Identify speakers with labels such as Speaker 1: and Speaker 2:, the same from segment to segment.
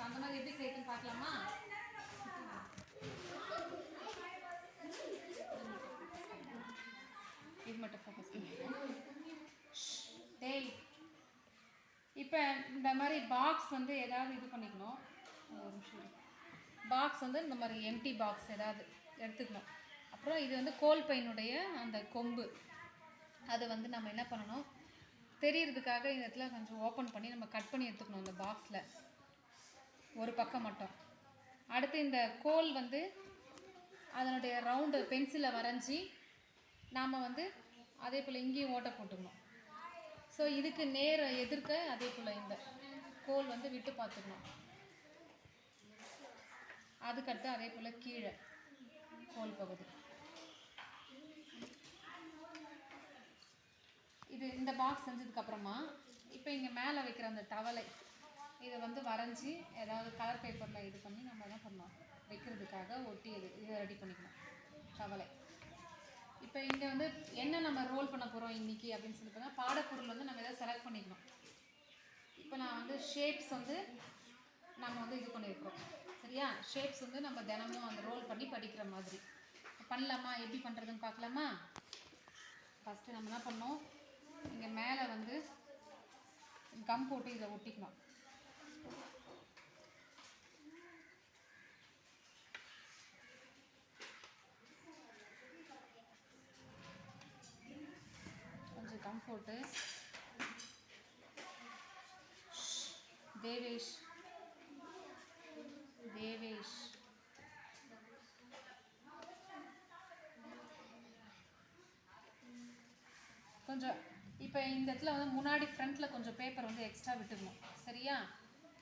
Speaker 1: அந்த மாதிரி எப்படி செய்யுதுன்னு பார்க்கலாமா? இது மட்டும் ஃபோக்கஸ் டேய். இப்போ இந்த மாதிரி பாக்ஸ் வந்து ஏதாவது இது பண்ணிக்கணும். ஒரு நிமிஷம். பாக்ஸ் வந்து இந்த மாதிரி எம்டி பாக்ஸ் ஏதாவது எடுத்துக்கணும். அப்புறம் இது வந்து கோல் பையனுடைய அந்த கொம்பு, அதை வந்து நம்ம என்ன பண்ணணும், தெரியறதுக்காக இந்த இடத்துல கொஞ்சம் ஓப்பன் பண்ணி நம்ம கட் பண்ணி எடுத்துக்கணும் இந்த பாக்ஸில் ஒரு பக்கம் மட்டும். அடுத்து இந்த கோல் வந்து அதனுடைய ரவுண்டு பென்சிலை வரைஞ்சி நாம் வந்து அதே போல் இங்கேயும் ஓட்டை போட்டுக்கணும். ஸோ இதுக்கு நேர எதிர்க்க அதே போல் இந்த கோல் வந்து விட்டு பார்த்துக்கணும். அதுக்கடுத்து அதே போல் கீழே கோல் பகுதி. இது இந்த பாக்ஸ் செஞ்சதுக்கப்புறமா இப்போ இங்கே மேலே வைக்கிற அந்த தவளை இதை வந்து வரைஞ்சி ஏதாவது கலர் பேப்பரில் இது பண்ணி நம்ம என்ன பண்ணோம், வைக்கிறதுக்காக ஒட்டி இதை ரெடி பண்ணிக்கணும் தவளை. இப்போ இங்கே வந்து என்ன நம்ம ரோல் பண்ண போகிறோம் இன்றைக்கி அப்படின்னு சொல்லி பார்த்தா, பாடப்பொருள் வந்து நம்ம எதாவது செலக்ட் பண்ணிக்கணும். இப்போ நான் வந்து ஷேப்ஸ் வந்து நம்ம வந்து இது பண்ணியிருக்கிறோம். சரியா? ஷேப்ஸ் வந்து நம்ம தினமும் அந்த ரோல் பண்ணி படிக்கிற மாதிரி பண்ணலாமா? எப்படி பண்ணுறதுன்னு பார்க்கலாமா? ஃபஸ்ட்டு நம்ம என்ன பண்ணோம், இங்கே மேலே வந்து கம் போட்டு இதை ஒட்டிக்கணும். கொஞ்சம் கம் போட்டு தேவேஷ் தேவேஷ் கொஞ்சம் இப்போ இந்த இடத்துல வந்து முன்னாடி ஃப்ரண்ட்டில் கொஞ்சம் பேப்பர் வந்து எக்ஸ்ட்ரா விட்டுக்கணும். சரியா?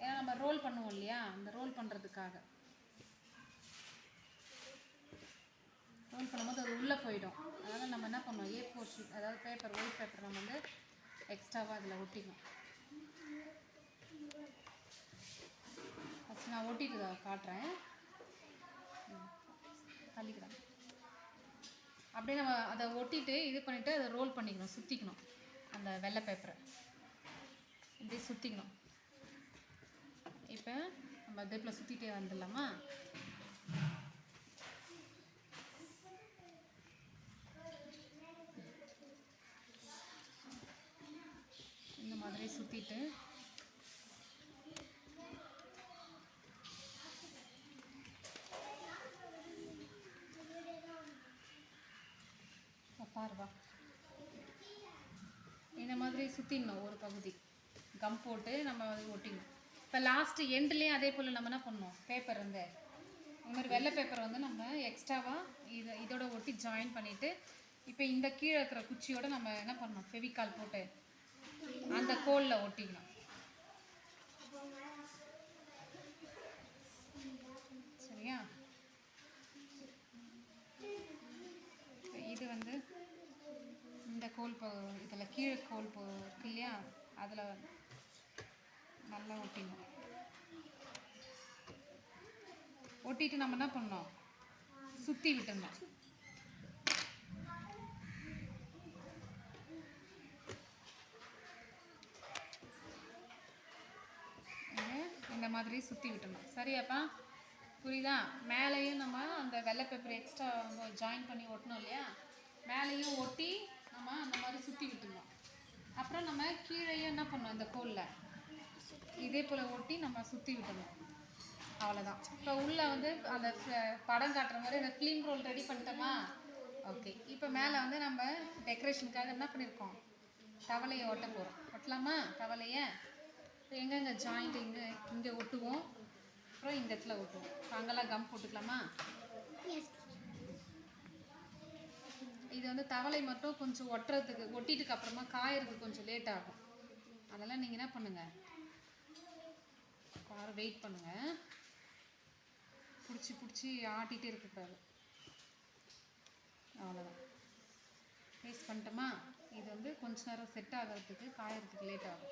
Speaker 1: ஏன்னா நம்ம ரோல் பண்ணுவோம் இல்லையா, அந்த ரோல் பண்ணுறதுக்காக ரோல் பண்ணும்போது அது உள்ளே போயிடும். அதனால் நம்ம என்ன பண்ணுவோம், A4 ஷீட் அதாவது பேப்பர், ஒயிட் பேப்பர் நம்ம வந்து எக்ஸ்ட்ராவாக அதில் ஒட்டிக்கணும். ஃபஸ்ட் நான் ஒட்டிட்டு காட்டுறேன். தள்ளிக்கிறேன். அப்படியே நம்ம அதை ஒட்டிட்டு இது பண்ணிவிட்டு அதை ரோல் பண்ணிக்கணும், சுற்றிக்கணும். அந்த வெள்ளை பேப்பரை இப்படி சுற்றிக்கணும். இப்போ நம்ம அதேப்பில் சுற்றிட்டே வந்துடலாமா? இந்த மாதிரி சுற்றிட்டு பாருவா இந்த மாதிரி சுற்றிடணும். ஒரு பகுதி கம் போட்டு நம்ம அது ஒட்டிடணும். இப்போ லாஸ்ட்டு எண்ட்லேயும் அதே போல் நம்ம என்ன பண்ணணும், பேப்பர் வந்து இந்த மாதிரி வெள்ளை பேப்பர் வந்து நம்ம எக்ஸ்ட்ராவாக இதோட ஒட்டி ஜாயின் பண்ணிவிட்டு இப்போ இந்த கீழே இருக்கிற குச்சியோடு நம்ம என்ன பண்ணணும், ஃபெவிகால் போட்டு அந்த கோலில் ஒட்டிக்கணும். சரியா? இது வந்து இந்த கோல் இதில் கீழே கோல் இருக்கு இல்லையா, அதில் நல்லா ஒட்டிடணும். ஒட்டிட்டு நம்ம என்ன பண்ணோம், சுற்றி விட்டுடணும். இந்த மாதிரி சுற்றி விட்டுடணும். சரியாப்பா? புரியுதா? மேலேயும் நம்ம அந்த வெள்ளை பேப்பர் எக்ஸ்ட்ரா ஜாயின் பண்ணி ஒட்டணும் இல்லையா, மேலேயும் ஒட்டி நம்ம அந்த மாதிரி சுற்றி விட்டுடணும். அப்புறம் நம்ம கீழேயும் என்ன பண்ணோம், இந்த கோலில் இதே போல் ஒட்டி நம்ம சுற்றி விட்டுடணும். அவ்வளோதான். இப்போ உள்ளே வந்து அந்த படம் காட்டுற மாதிரி அந்த ஃபிலிம் ரோல் ரெடி பண்ணிட்டோமா? ஓகே. இப்போ மேலே வந்து நம்ம டெக்கரேஷனுக்காக என்ன பண்ணியிருக்கோம், தவளையை ஒட்ட போகிறோம். ஒட்டலாமா தவளையை? இப்போ எங்கெங்கே ஜாயிண்ட் இங்கே ஒட்டுவோம், அப்புறம் இந்த இடத்துல ஒட்டுவோம். அங்கெல்லாம் கம் போட்டுக்கலாமா? இது வந்து தவளை மட்டும் கொஞ்சம் ஒட்டிட்டுக்கு அப்புறமா காயறதுக்கு கொஞ்சம் லேட் ஆகும். அதெல்லாம் நீங்கள் என்ன பண்ணுங்கள், வெயிட் பண்ணுங்கள். பிடிச்சி ஆட்டிகிட்டே இருக்கக்கூடாது. அவ்வளோதான். பேஸ்ட் பண்ணிட்டோமா? இது வந்து கொஞ்ச நேரம் செட் ஆகிறதுக்கு, காயறதுக்கு லேட் ஆகும்.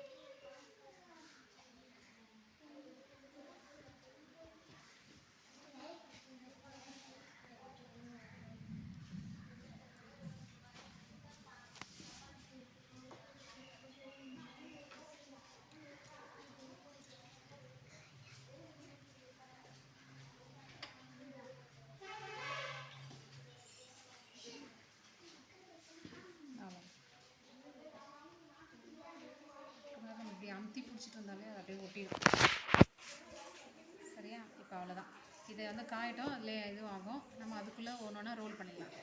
Speaker 1: அமுத்தி பிடிச்சிட்டு இருந்தாலே அது அப்படியே ஒட்டிடும். சரியா? இப்போ அவ்வளோதான். இதை வந்து காயட்டும், அதில் இதுவும் ஆகும். நம்ம அதுக்குள்ளே ஒன்று ஒன்றா ரோல் பண்ணிடலாம்.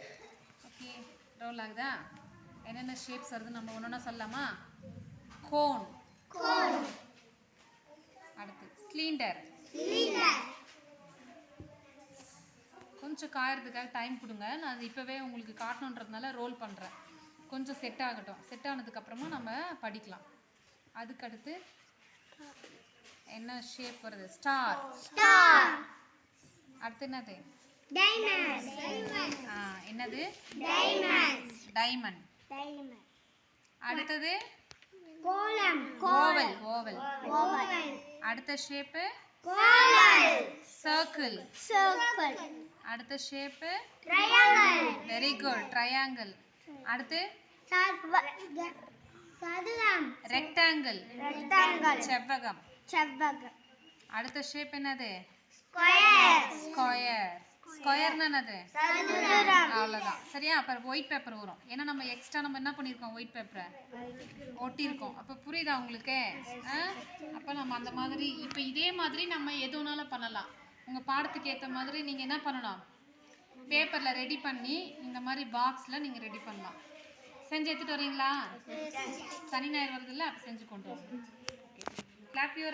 Speaker 1: ஓகே, ரோல் ஆகுதா? என்னென்ன ஷேப்ஸ் வருது நம்ம ஒன்று ஒன்றா சொல்லலாமா? கோன், அடுத்து சிலிண்டர். கொஞ்சம் காயறதுக்காக டைம் கொடுங்க. நான் இப்போவே உங்களுக்கு காட்டணுன்றதுனால ரோல் பண்ணுறேன். கொஞ்சம் செட் ஆகட்டும். செட் ஆனதுக்கப்புறமா நம்ம படிக்கலாம். அதுக்கடுத்து என்ன ஷேப் வருது? ஸ்டார். அடுத்து என்னது? என்னது? டைமண்ட். அடுத்தது ஓவல். அடுத்த ஷேப்பு சர்க்கிள். அடுத்த ஷேப்பு வெரி குட், ட்ரையாங்கிள். அடுத்து ரெக்டாங்கிள், செவ்வகம். அடுத்த ஷேப் என்னது? ஸ்கொயர்னா என்னது? அவ்வளோதான். சரியா? அப்புறம் ஒயிட் பேப்பர் வரும். ஏன்னா நம்ம எக்ஸ்ட்ரா நம்ம என்ன பண்ணியிருக்கோம்? ஒயிட் பேப்பரை ஒட்டியிருக்கோம். அப்போ புரியுதா உங்களுக்கு? அப்போ நம்ம அந்த மாதிரி இப்போ இதே மாதிரி நம்ம எது வேணாலும் பண்ணலாம். உங்கள் பாடத்துக்கு ஏற்ற மாதிரி நீங்கள் என்ன பண்ணணும்? பேப்பரில் ரெடி பண்ணி இந்த மாதிரி பாக்ஸில் நீங்கள் ரெடி பண்ணலாம். செஞ்சு எடுத்துகிட்டு வரீங்களா? சனி ஞாயிறு வருதுல்ல, அப்போ செஞ்சு கொண்டு வரணும். Clap your